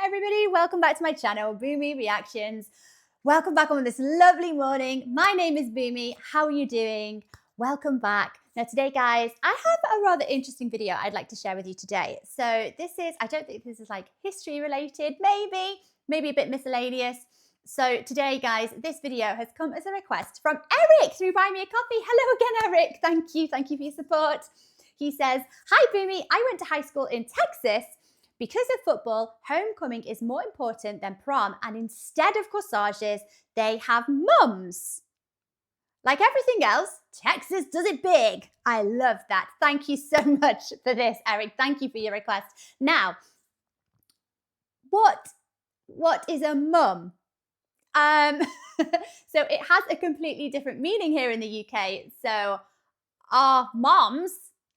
everybody, welcome back to my channel, Boomy Reactions. Welcome back on this lovely morning. My name is Boomy. How are you doing? Welcome back. Now today, guys, I have a rather interesting video I'd like to share with you today. So this is, I don't think this is like history related, maybe a bit miscellaneous. So today, guys, this video has come as a request from Eric through Buy Me a Coffee. Hello again, Eric. Thank you for your support. He says, hi Boomy, I went to high school in Texas. Because of football, homecoming is more important than prom, and instead of corsages, they have mums. Like everything else, Texas does it big. I love that. Thank you so much for this, Eric. Thank you for your request. Now, what is a mum? So it has a completely different meaning here in the UK. So our moms,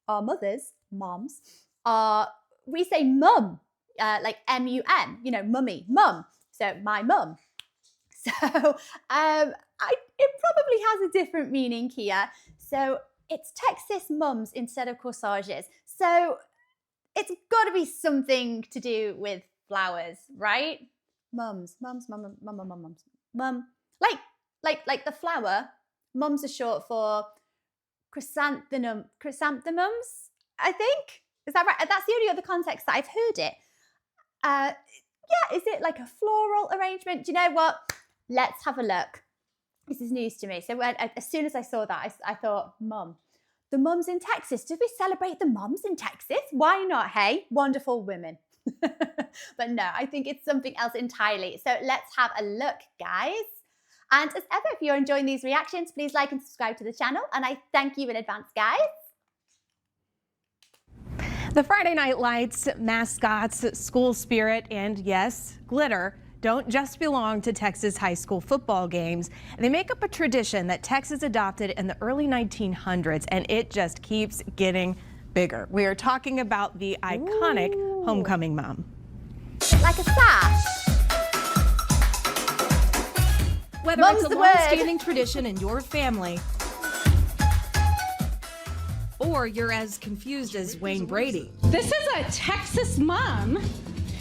our mothers, moms, are, we say mum, like M-U-M, you know, mummy, mum. So my mum. So it probably has a different meaning here. So it's Texas mums instead of corsages. So it's got to be something to do with flowers, right? Mums, mums, mum, mum, mum, mum, mums, mum. Like the flower. Mums are short for chrysanthemums, I think. Is that right? That's the only other context that I've heard it. Yeah, is it like a floral arrangement? Do you know what? Let's have a look. This is news to me. So as soon as I saw that, I thought, mum. The mums in Texas. Did we celebrate the mums in Texas? Why not, hey? Wonderful women. But no, I think it's something else entirely. So let's have a look, guys. And as ever, if you're enjoying these reactions, please like and subscribe to the channel. And I thank you in advance, guys. The Friday Night Lights, mascots, school spirit, and yes, glitter don't just belong to Texas high school football games. They make up a tradition that Texas adopted in the early 1900s, and it just keeps getting bigger. We are talking about the iconic homecoming mum. Like a sash. Whether it's a long-standing tradition in your family, or you're as confused as Wayne Brady. This is a Texas mum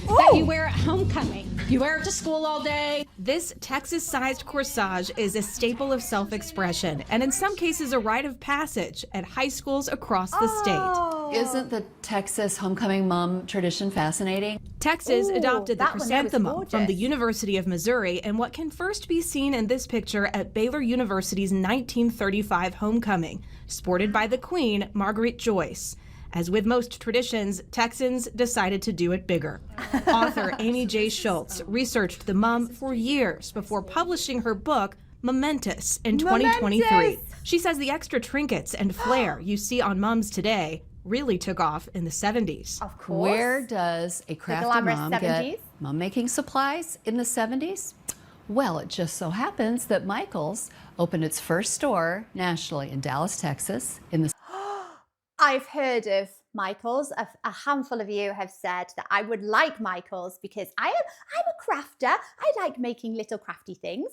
that you wear at homecoming. You wear it to school all day. This Texas-sized corsage is a staple of self-expression, and in some cases a rite of passage at high schools across the state. Isn't the Texas homecoming mum tradition fascinating? Texas adopted the chrysanthemum from the University of Missouri, and what can first be seen in this picture at Baylor University's 1935 homecoming, sported by the Queen, Margaret Joyce. As with most traditions, Texans decided to do it bigger. Author Amy J. Schultz researched the mum for years before publishing her book, Momentous, in 2023. She says the extra trinkets and flair you see on mums today really took off in the 70s. Of course. Where does a crafty mom get mum-making supplies in the 70s? Well, it just so happens that Michael's opened its first store nationally in Dallas, Texas in the I've heard of Michael's. A handful of you have said that I would like Michael's because I'm a crafter. I like making little crafty things.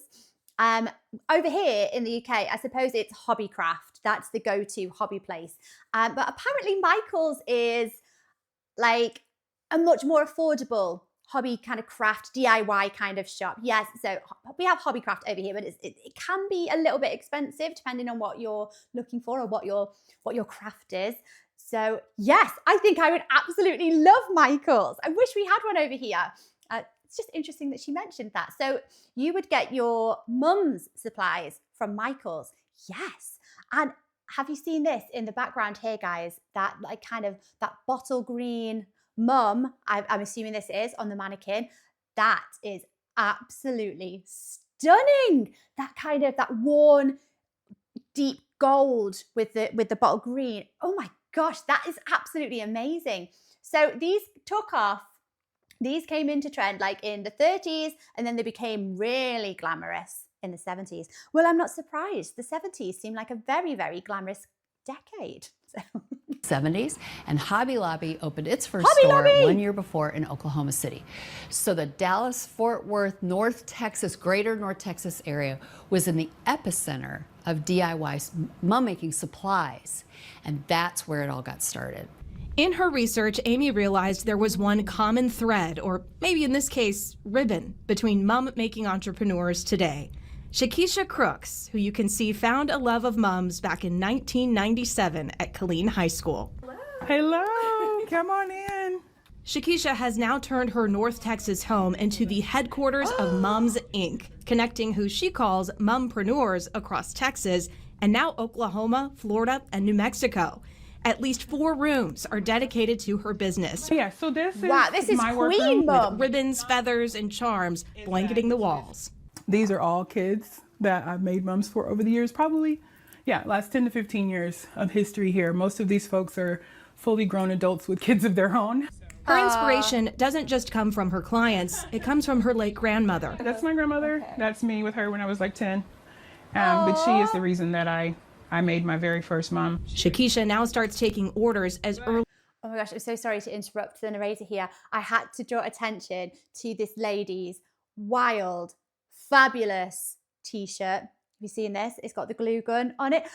Over here in the UK, I suppose it's Hobbycraft. That's the go-to hobby place. But apparently Michael's is like a much more affordable hobby kind of craft, DIY kind of shop. Yes, so we have Hobbycraft over here, but it can be a little bit expensive depending on what you're looking for or what your craft is. So yes, I think I would absolutely love Michael's. I wish we had one over here. It's just interesting that she mentioned that. So you would get your mum's supplies from Michael's. Yes. And have you seen this in the background here, guys? That like kind of that bottle green mum, I'm assuming this is on the mannequin. That is absolutely stunning. That kind of, that worn deep gold with the bottle green. Oh my gosh, that is absolutely amazing. So these took off. These came into trend like in the 30s, and then they became really glamorous in the 70s. Well, I'm not surprised. The 70s seemed like a very, very glamorous decade. So. 70s, and Hobby Lobby opened its first store 1 year before in Oklahoma City. So the Dallas-Fort Worth, North Texas, greater North Texas area was in the epicenter of DIY mum-making supplies, and that's where it all got started. In her research, Amy realized there was one common thread, or maybe in this case, ribbon, between mom-making entrepreneurs today. Shakisha Crooks, who you can see found a love of mums back in 1997 at Killeen High School. Hello, come on in. Shakisha has now turned her North Texas home into the headquarters of Mums Inc., connecting who she calls mumpreneurs across Texas and now Oklahoma, Florida, and New Mexico. At least 4 rooms are dedicated to her business. Yeah, so this is my Queen workroom. Mum. Ribbons, feathers, and charms blanketing the walls. These are all kids that I've made mums for over the years, probably, last 10 to 15 years of history here. Most of these folks are fully grown adults with kids of their own. Her inspiration doesn't just come from her clients, it comes from her late grandmother. That's my grandmother. Okay. That's me with her when I was like 10. But she is the reason that I made my very first mum. Shakisha now starts taking orders as early. Oh my gosh, I'm so sorry to interrupt the narrator here. I had to draw attention to this lady's wild, fabulous t-shirt. Have you seen this? It's got the glue gun on it.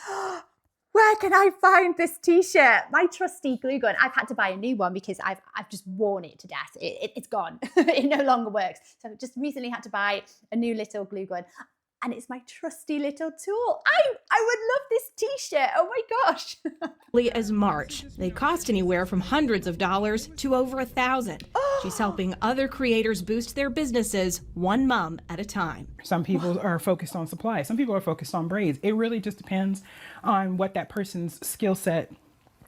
Where can I find this t-shirt? My trusty glue gun. I've had to buy a new one because I've just worn it to death. It's gone. It no longer works. So I've just recently had to buy a new little glue gun. And it's my trusty little tool. I would love this t-shirt. Oh my gosh. As March. They cost anywhere from hundreds of dollars to over $1,000. She's helping other creators boost their businesses one mum at a time. Some people are focused on supply. Some people are focused on braids. It really just depends on what that person's skill set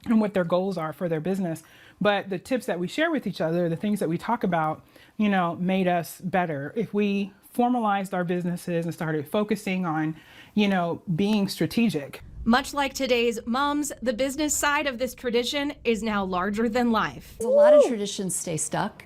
and what their goals are for their business. But the tips that we share with each other, the things that we talk about, made us better. If we formalized our businesses and started focusing on, being strategic. Much like today's mums, the business side of this tradition is now larger than life. A lot of traditions stay stuck,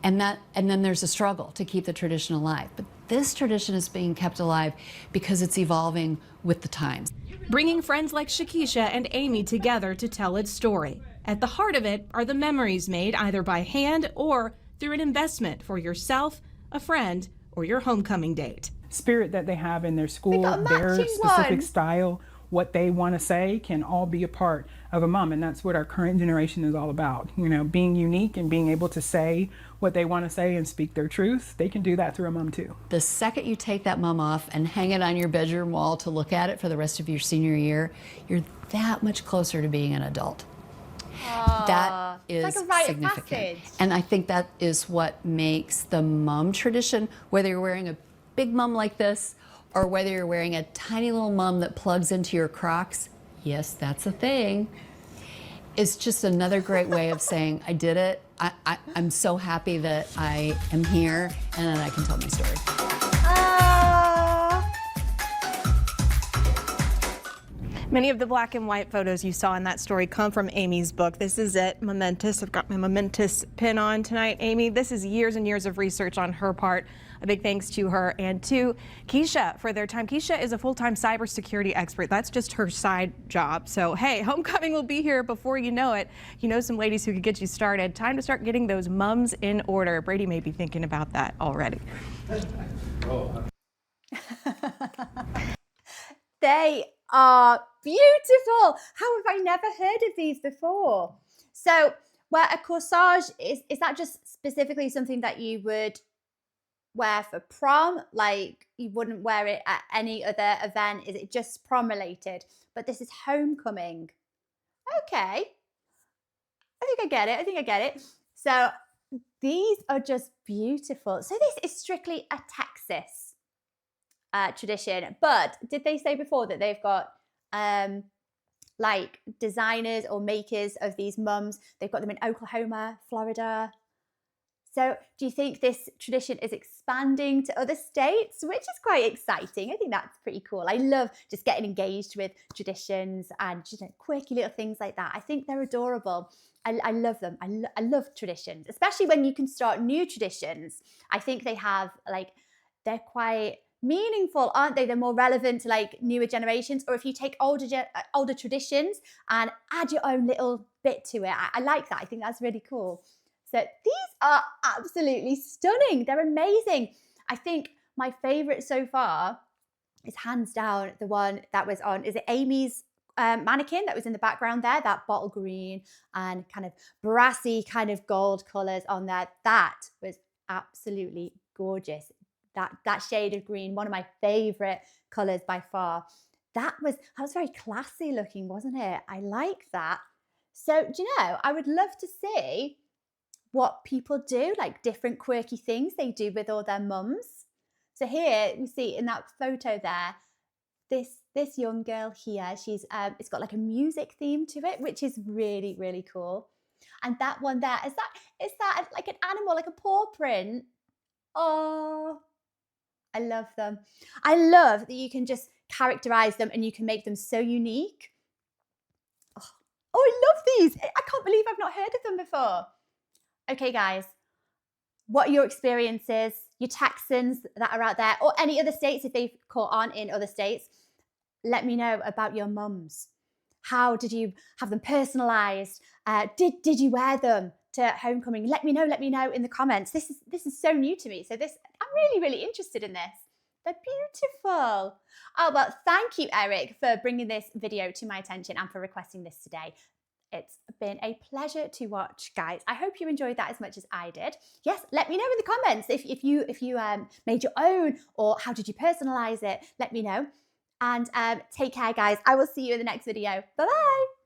and then there's a struggle to keep the tradition alive. But this tradition is being kept alive because it's evolving with the times. Bringing friends like Shakisha and Amy together to tell its story. At the heart of it are the memories made either by hand or through an investment for yourself, a friend, or your homecoming date. Spirit that they have in their school, their specific style, what they want to say can all be a part of a mom. And that's what our current generation is all about. Being unique and being able to say what they want to say and speak their truth. They can do that through a mom too. The second you take that mum off and hang it on your bedroom wall to look at it for the rest of your senior year, you're that much closer to being an adult. That is like a rite significant. of passage. And I think that is what makes the mum tradition, whether you're wearing a big mum like this or whether you're wearing a tiny little mum that plugs into your Crocs, yes, that's a thing. It's just another great way of saying, I did it. I'm so happy that I am here and that I can tell my story. Many of the black and white photos you saw in that story come from Amy's book. This is it, momentous. I've got my momentous pin on tonight. Amy, this is years and years of research on her part. A big thanks to her and to Keisha for their time. Keisha is a full-time cybersecurity expert. That's just her side job. So, hey, homecoming will be here before you know it. You know some ladies who could get you started. Time to start getting those mums in order. Brady may be thinking about that already. They are beautiful. How have I never heard of these before? So, where a corsage is that just specifically something that you would wear for prom? Like you wouldn't wear it at any other event? Is it just prom related? But this is homecoming. Okay. I think I get it. So these are just beautiful. So this is strictly a Texas tradition. But did they say before that they've got like designers or makers of these mums? They've got them in Oklahoma, Florida. So do you think this tradition is expanding to other states, which is quite exciting? I think that's pretty cool. I love just getting engaged with traditions and just quirky little things like that. I think they're adorable. I love them. I love traditions, especially when you can start new traditions. I think they have they're quite meaningful, aren't they? They're more relevant to like newer generations, or if you take older traditions and add your own little bit to it. I like that. I think that's really cool. So these are absolutely stunning. They're amazing. I think my favorite so far is hands down the one that was on, is it Amy's mannequin that was in the background there, that bottle green and kind of brassy kind of gold colors on there. That was absolutely gorgeous. That shade of green, one of my favorite colors by far. That was very classy looking, wasn't it? I like that. So do you know, I would love to see what people do, like different quirky things they do with all their mums. So here you see in that photo there, this young girl here, she's it's got like a music theme to it, which is really, really cool. And that one there, is that like an animal, like a paw print? Oh, I love them. I love that you can just characterize them and you can make them so unique. Oh, I love these. I can't believe I've not heard of them before. Okay, guys, what are your experiences, your Texans that are out there, or any other states if they've caught on in other states? Let me know about your mums. How did you have them personalized? Did you wear them to homecoming? Let me know in the comments. This is so new to me. So I'm really, really interested in this. They're beautiful. Oh, well, thank you, Eric, for bringing this video to my attention and for requesting this today. It's been a pleasure to watch, guys. I hope you enjoyed that as much as I did. Yes, let me know in the comments if you made your own, or how did you personalize it? Let me know. And take care, guys. I will see you in the next video. Bye-bye.